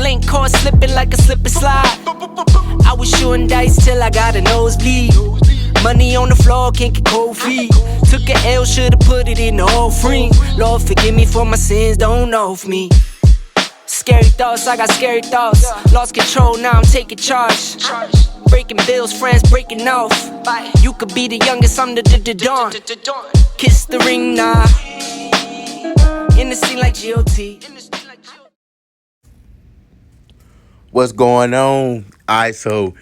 link cord slipping like a slip and slide. I was shooting dice till I got a nosebleed. Money on the floor, can't get cold feet. Took a L, should've put it in the offering. Lord, forgive me for my sins, don't know of me. Scary thoughts, I got scary thoughts. Lost control, now I'm taking charge. Breaking bills, friends breaking off. You could be the youngest, I'm the dawn. Kiss the ring, nah. In the scene like G.O.T. What's going on? Alright, so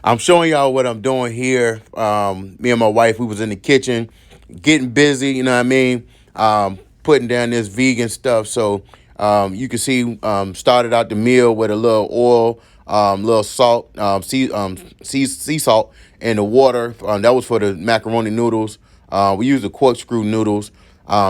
I'm showing y'all what I'm doing here. Me and my wife, we was in the kitchen getting busy, you know what I mean? Putting down this vegan stuff. So you can see started out the meal with a little oil, little salt, sea salt and the water. That was for the macaroni noodles. We use the corkscrew noodles.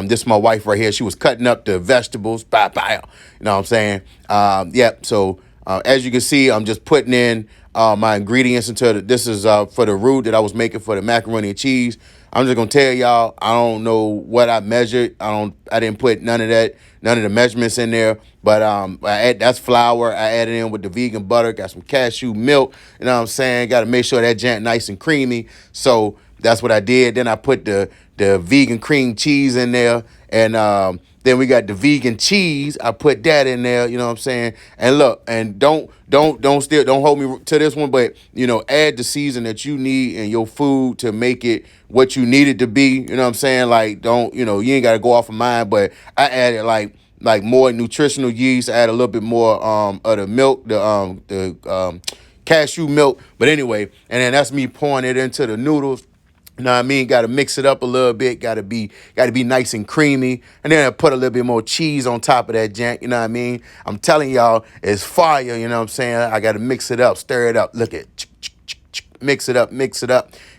This is my wife right here. She was cutting up the vegetables. Bah, bah, you know what I'm saying? So as you can see, I'm just putting in my ingredients into this is for the roux that I was making for the macaroni and cheese. I'm just gonna tell y'all, I don't know what I measured. I didn't put none of the measurements in there. But that's flour. I added in with the vegan butter. Got some cashew milk. You know what I'm saying? Got to make sure that jant nice and creamy. So that's what I did. Then I put the vegan cream cheese in there, and then we got the vegan cheese. I put that in there. You know what I'm saying? And look, and don't hold me to this one, but add the season that you need in your food to make it what you need it to be. You know what I'm saying? Like you ain't got to go off of mine, but I added like more nutritional yeast. I add a little bit more of the milk, the cashew milk. But anyway, and then that's me pouring it into the noodles. You know what I mean? Got to mix it up a little bit. Got to be nice and creamy. And then I put a little bit more cheese on top of that junk. You know what I mean? I'm telling y'all, it's fire. You know what I'm saying? I got to mix it up, stir it up. Look at mix it up. You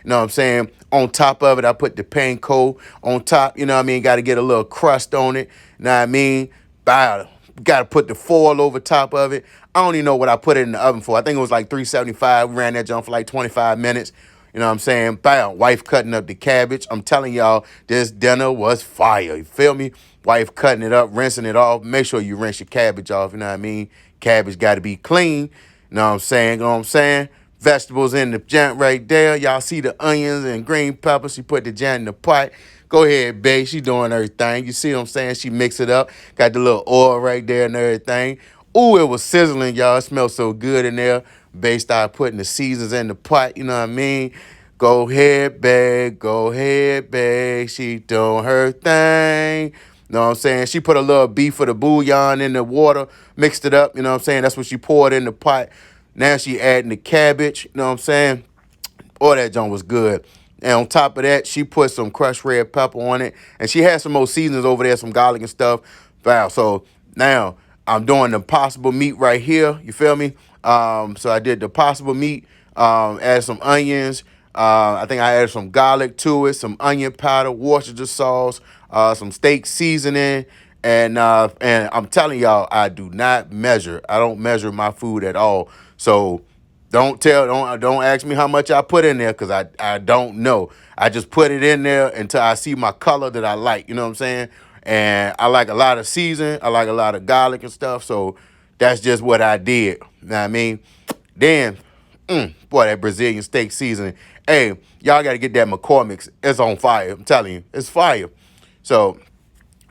know what I'm saying? On top of it, I put the panko on top. You know what I mean? Got to get a little crust on it. You know what I mean? Got to put the foil over top of it. I don't even know what I put it in the oven for. I think it was like 375. We ran that junk for like 25 minutes. You know what I'm saying? Bam, wife cutting up the cabbage. I'm telling y'all, this dinner was fire. You feel me? Wife cutting it up, rinsing it off. Make sure you rinse your cabbage off. You know what I mean? Cabbage got to be clean. You know what I'm saying? You know what I'm saying? Vegetables in the jant right there. Y'all see the onions and green peppers. She put the jant in the pot. Go ahead, babe. She doing everything. You see what I'm saying? She mix it up. Got the little oil right there and everything. Ooh, it was sizzling, y'all. It smelled so good in there. Babe started putting the seasons in the pot. You know what I mean? Go ahead, babe. Go ahead, babe. She doing her thing. You know what I'm saying? She put a little beef for the bouillon in the water, mixed it up. You know what I'm saying? That's what she poured in the pot. Now she adding the cabbage. You know what I'm saying? Oh, that junk was good. And on top of that, she put some crushed red pepper on it. And she had some more seasonings over there, some garlic and stuff. Wow. So now I'm doing the possible meat right here. You feel me? So I did the possible meat, add some onions. I think I added some garlic to it, some onion powder, Worcestershire sauce, some steak seasoning. And I'm telling y'all, I do not measure. I don't measure my food at all. So don't ask me how much I put in there, because I don't know. I just put it in there until I see my color that I like. You know what I'm saying? And I like a lot of season. I like a lot of garlic and stuff. So that's just what I did. You know what I mean? Then, boy, that Brazilian steak seasoning. Hey, y'all got to get that McCormick's. It's on fire. I'm telling you, it's fire. So,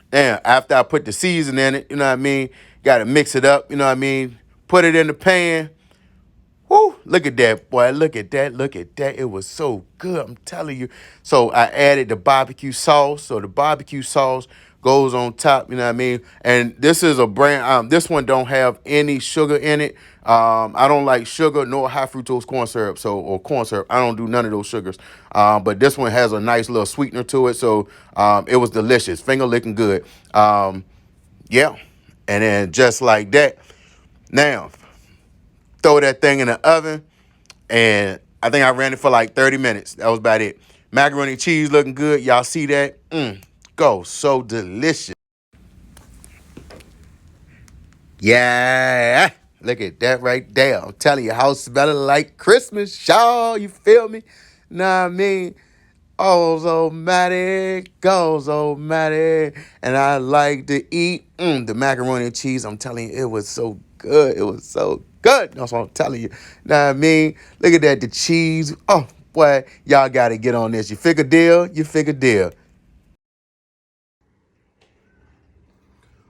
then after I put the season in it, you know what I mean? Got to mix it up, you know what I mean? Put it in the pan. Whoo, look at that, boy. Look at that. It was so good, I'm telling you. So I added the barbecue sauce. So the barbecue sauce goes on top, you know what I mean? And this is a brand, this one don't have any sugar in it. I don't like sugar nor high fructose corn syrup, or corn syrup. I don't do none of those sugars. But this one has a nice little sweetener to it. So it was delicious, finger licking good. Yeah. And then just like that, now, throw that thing in the oven, and I think I ran it for like 30 minutes. That was about it. Macaroni and cheese looking good. Y'all see that? Go. So delicious. Yeah. Look at that right there. I'm telling you, house smelling like Christmas, y'all. You feel me? Know what I mean? Ozomatic, Gozomatic. And I like to eat the macaroni and cheese. I'm telling you, it was so good. It was so good. That's what I'm telling you. Know what I mean? Look at that, the cheese. Oh, boy, y'all got to get on this. You figure deal? You figure deal.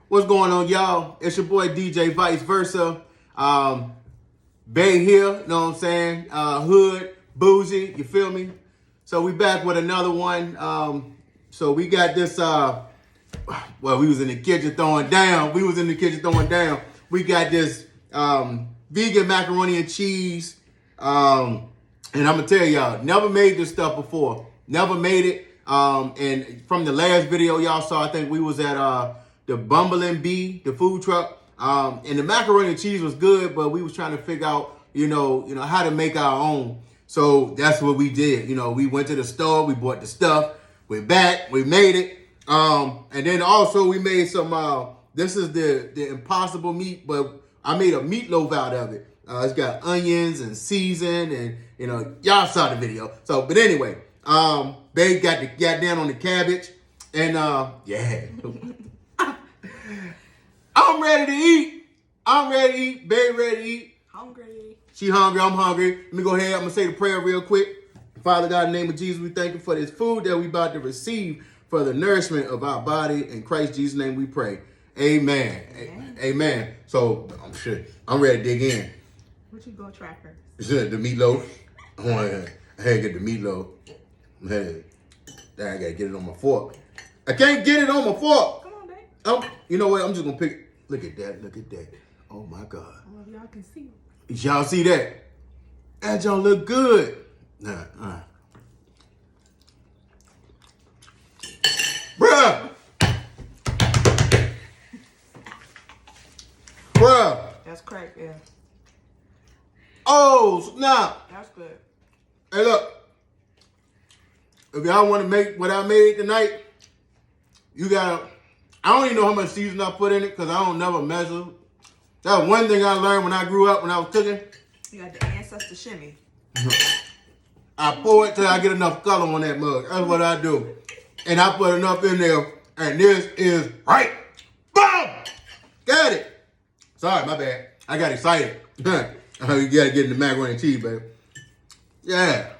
What's going on, y'all? It's your boy DJ Vice Versa. Bay here, know what I'm saying? Hood, bougie, you feel me? So we back with another one. So we got this, well, we was in the kitchen throwing down. We got this vegan macaroni and cheese. And I'm going to tell y'all, never made this stuff before. Never made it. And from the last video y'all saw, I think we was at the Bumbling Bee, the food truck. And the macaroni and cheese was good, but we was trying to figure out, you know, how to make our own. So that's what we did. You know, we went to the store, we bought the stuff, we're back, we made it. And then also we made some, this is the Impossible meat, but I made a meatloaf out of it. It's got onions and season and, you know, y'all saw the video. So, but anyway, Babe got down on the cabbage and, yeah. I'm ready to eat. Babe ready to eat. Hungry. She hungry. I'm hungry. Let me go ahead. I'm going to say the prayer real quick. Father God, in the name of Jesus, we thank you for this food that we about to receive for the nourishment of our body. In Christ Jesus' name we pray. Amen. Amen. So, I'm ready to dig in. What you gonna try first? The meatloaf. I had to get the meatloaf. I got to get it on my fork. I can't get it on my fork. Come on, babe. Oh, you know what? I'm just going to pick. Look at that. Oh, my God. I don't know if y'all can see. Y'all see that? That don't look good. Bruh. That's crack, yeah. Oh, snap. That's good. Hey, look. If y'all want to make what I made tonight, you got to, I don't even know how much seasoning I put in it because I don't never measure. That's one thing I learned when I grew up, when I was cooking. You got the ancestor shimmy. I pour it till I get enough color on that mug. That's what I do. And I put enough in there, and this is right. Boom! Got it. Sorry, my bad. I got excited. You gotta get in the macaroni and cheese, baby. Yeah.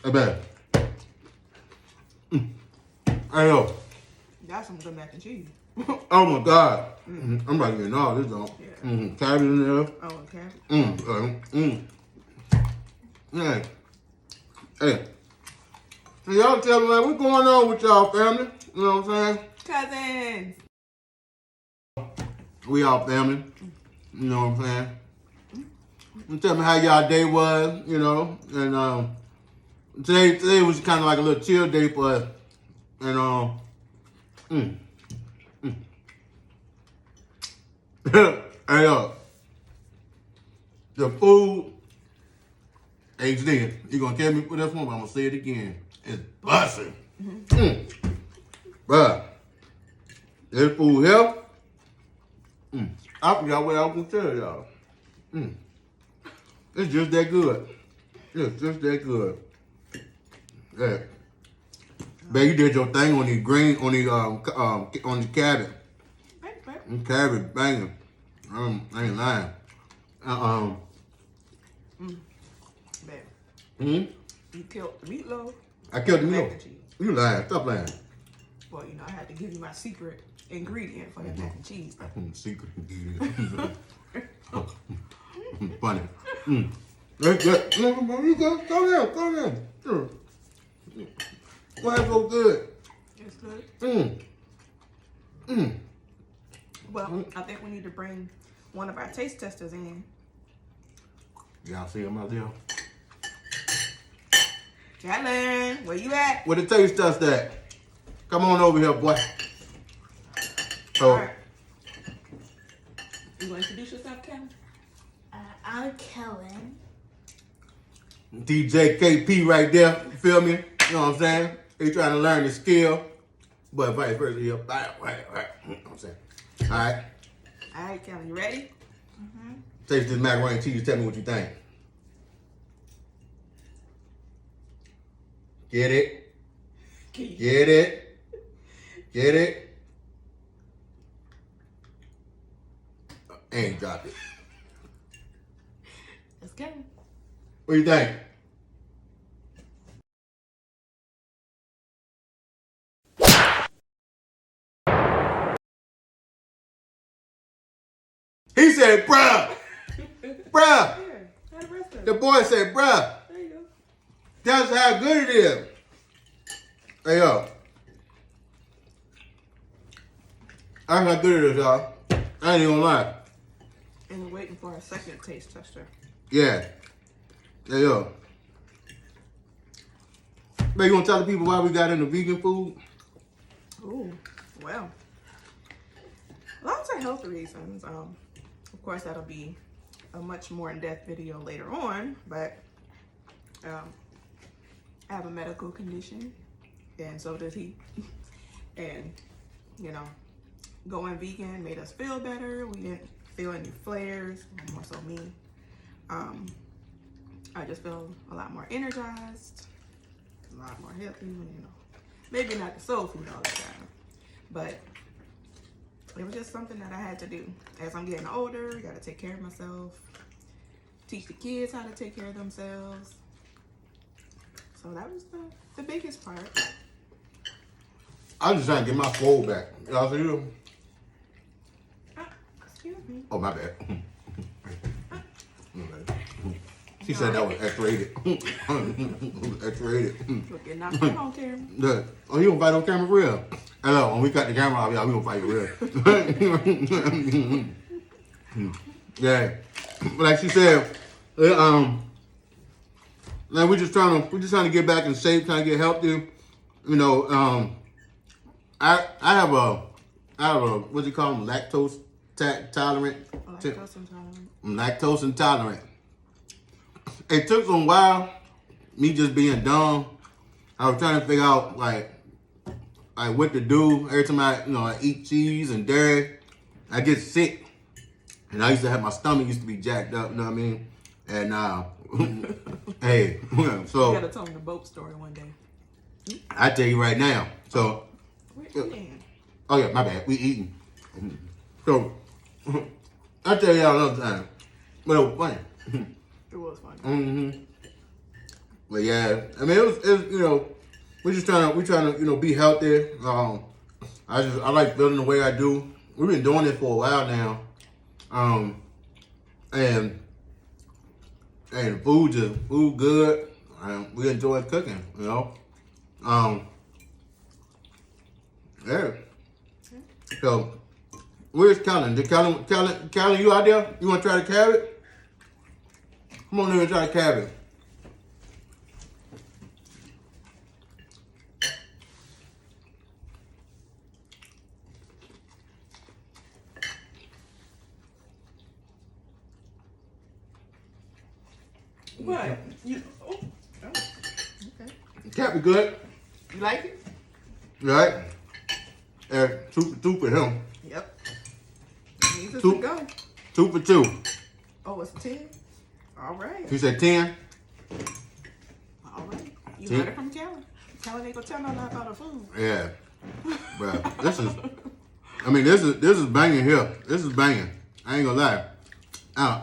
I bet. I know. That's some good mac and cheese. Oh my God. I'm about to get all this on. Yeah. Cabbage in there. Oh, okay. Yeah. Hey. So y'all tell me, like, what's going on with y'all family? You know what I'm saying? Cousins. We all family. You know what I'm saying? And tell me how y'all day was, you know. And today was kind of like a little chill day for us. And hey, the food, HD, you gonna tell me for this one, but I'm gonna say it again. It's busting. Bruh, this food here, I forgot what I was gonna tell y'all. It's just that good. It's just that good. Yeah. Babe, you did your thing on the green, on the cabbage. Cabbage banging. I ain't lying. Babe. You killed the meatloaf. I killed the Mac meatloaf. and cheese. You lying. Stop lying. Well, you know, I had to give you my secret ingredient for the mac and cheese. Secret ingredient. Funny. That's good. No, you go down. Sure. Why it's so good? It's good. Well, I think we need to bring one of our taste testers in. Y'all see him out there? Jalen, where you at? Where the taste test at? Come on over here, boy. So, All right. You want to introduce yourself, Kevin? I'm Kellen. DJ KP right there. You feel me? You know what I'm saying? He trying to learn the skill. But vice versa, he'll right. You know what I'm saying? All right. All right, Kevin, you ready? Taste this macaroni and cheese. Tell me what you think. Get it? Can you- Get it? Get it? And drop it. Let's go. What do you think? He said, bruh. Bruh. Here, have the rest of The it. boy said, bruh. There you go. That's how good it is. Hey, yo. That's how good it is, y'all. I ain't even gonna lie. And we're waiting for our second taste tester. Yeah. Hey, yo. Man, you want to tell the people why we got into vegan food? Ooh, well. Lots of health reasons. Of course, that'll be a much more in-depth video later on, but I have a medical condition, and so does he. And, you know, going vegan made us feel better. We didn't feel any flares, more so me. I just feel a lot more energized, a lot more healthy, you know. Maybe not the soul food all the time, but it was just something that I had to do. As I'm getting older, I gotta take care of myself, teach the kids how to take care of themselves. So that was the biggest part. I'm just trying to get my soul back. Y'all see them? Excuse me. Oh, my bad. She said that was X-rated. X-rated. You'll get knocked out on camera. Look, oh, you gonna fight on camera for real? Hello, when we cut the camera off, y'all, we gonna fight for real. Yeah, like she said, man, we just trying to get back in shape, trying to get healthy. You know, I have a what do you call them? Lactose tolerant. Lactose intolerant. I'm lactose intolerant. It took some while, me just being dumb. I was trying to figure out like what to do. Every time I eat cheese and dairy, I get sick. And I used to have my stomach used to be jacked up, you know what I mean? And hey, so You gotta tell them the boat story one day. I tell you right now. So We're eating. oh yeah, my bad. We eating. So I tell y'all another time. But it was funny. It was fun. Mm-hmm. But yeah, I mean, it was we're trying to be healthy. I like feeling the way I do. We've been doing this for a while now. And food good. We enjoy cooking, you know. Yeah. So where's Callan? Callan, you out there? You want to try the carrot? Come on in and try the carrot. What? Okay. Carrot be good, You like it? right? And two for him. Yep. Needs us Two. to go. 2 for 2. Oh, it's 10? All right. He said 10. All right. You 10. heard it from Kelly. Kelly ain't gonna tell no lie about her food. Yeah, bro. This is banging here. This is banging. I ain't gonna lie.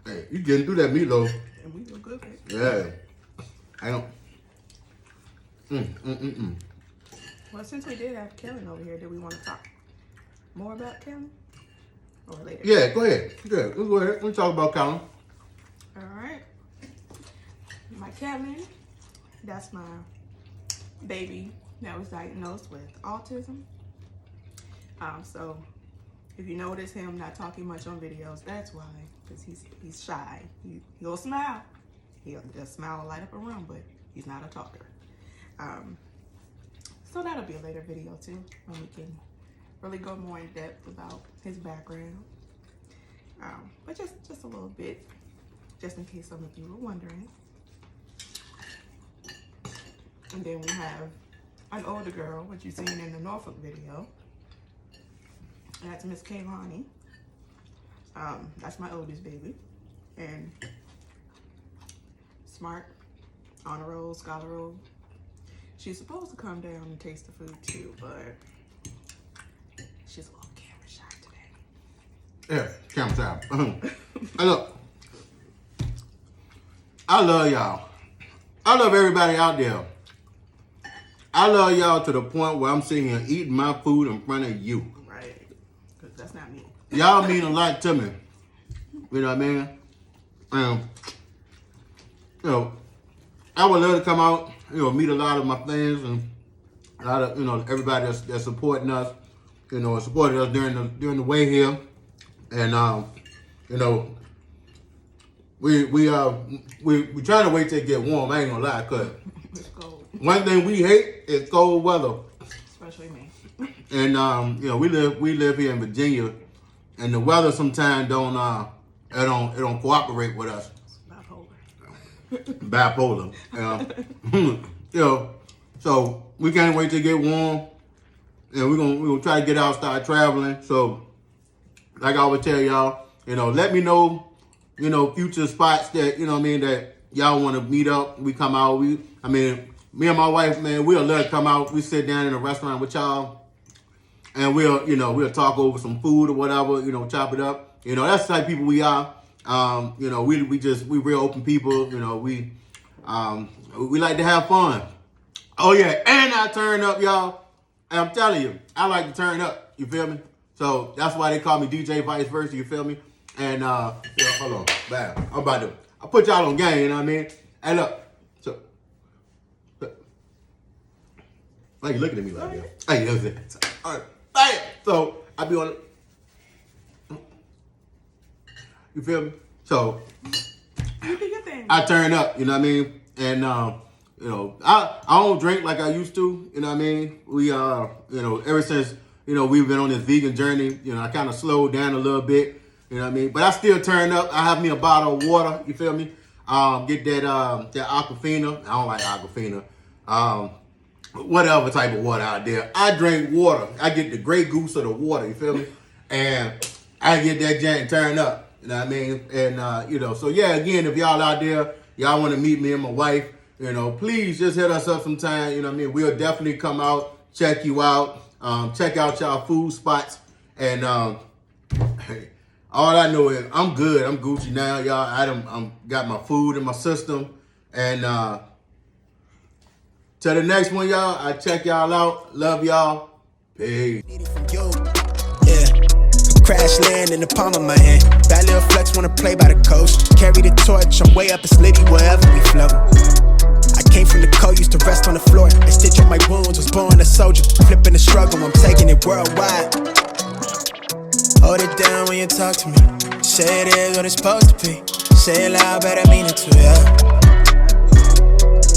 Hey, you getting through that meatloaf? And we look good at it. Yeah. I don't. Well, since we did have Kellen over here, do we want to talk more about Kellen? Or later? Yeah, go ahead. Good. Let's go ahead. Let's talk about Colin. All right. My Kellen, that's my baby that was diagnosed with autism. So if you notice him not talking much on videos, that's why, because he's shy. He'll smile. He'll just smile and light up a room, but he's not a talker. So that'll be a later video too, when we can really go more in depth about his background. But just a little bit, just in case some of you were wondering. And then we have an older girl, which you've seen in the Norfolk video. That's Miss Kaylani. That's my oldest baby. And smart, honor roll, scholar roll. She's supposed to come down and taste the food too, but she's a little camera shy today. Yeah, camera shy. Hey, look, I love y'all. I love everybody out there. I love y'all to the point where I'm sitting here eating my food in front of you. Right, because that's not me. Y'all mean a lot to me. You know what I mean? You know, I would love to come out, you know, meet a lot of my fans and a lot of, you know, everybody that's supporting us, you know, supported us during the way here. And you know, we trying to wait till it get warm. I ain't gonna lie, cause It's cold, one thing we hate is cold weather. especially me. And you know, we live here in Virginia, and the weather sometimes don't cooperate with us. Bipolar. You know, so we can't wait to get warm, and we're gonna try to get out, start traveling. So, like I always tell y'all, you know, let me know, you know, future spots that, you know what I mean, that y'all want to meet up. We come out. Me and my wife, man, we'll let her come out. We sit down in a restaurant with y'all, and we'll talk over some food or whatever. You know, chop it up. You know, that's the type of people we are. You know, we real open people. You know, we like to have fun. Oh yeah, and I turn up, y'all. And I'm telling you, I like to turn up. You feel me? So that's why they call me DJ Vice Versa. You feel me? And yeah, hold on, bam. I'll put y'all on game. You know what I mean? And look, so why you looking at me like that? Hey, you know what I'm saying? All right, bam. So I be on it. You feel me? So You do your thing. I turn up, you know what I mean? And you know, I don't drink like I used to, you know what I mean? We you know, ever since, you know, we've been on this vegan journey, you know, I kind of slowed down a little bit, you know what I mean? But I still turn up. I have me a bottle of water, you feel me? Get that Aquafina. I don't like Aquafina. Whatever type of water out there. I drink water. I get the Grey Goose of the water, you feel me? And I get that jank and turn up. You know what I mean? And, you know, so yeah, again, if y'all out there, y'all want to meet me and my wife, you know, please just hit us up sometime. You know what I mean? We'll definitely come out, check you out, check out y'all food spots. And all I know is I'm good. I'm Gucci now, y'all. I'm got my food in my system. And till the next one, y'all, I check y'all out. Love y'all. Peace. Crash land in the palm of my hand. Bad little flex wanna play by the coast. Carry the torch, I'm way up a slitty wherever we float. I came from the cold, used to rest on the floor. They stitch up my wounds, was born a soldier. Flipping the struggle, I'm taking it worldwide. Hold it down when you talk to me. Say it is what it's supposed to be. Say it loud, but I mean it too, yeah.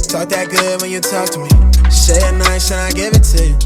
Talk that good when you talk to me. Say it nice and I give it to you.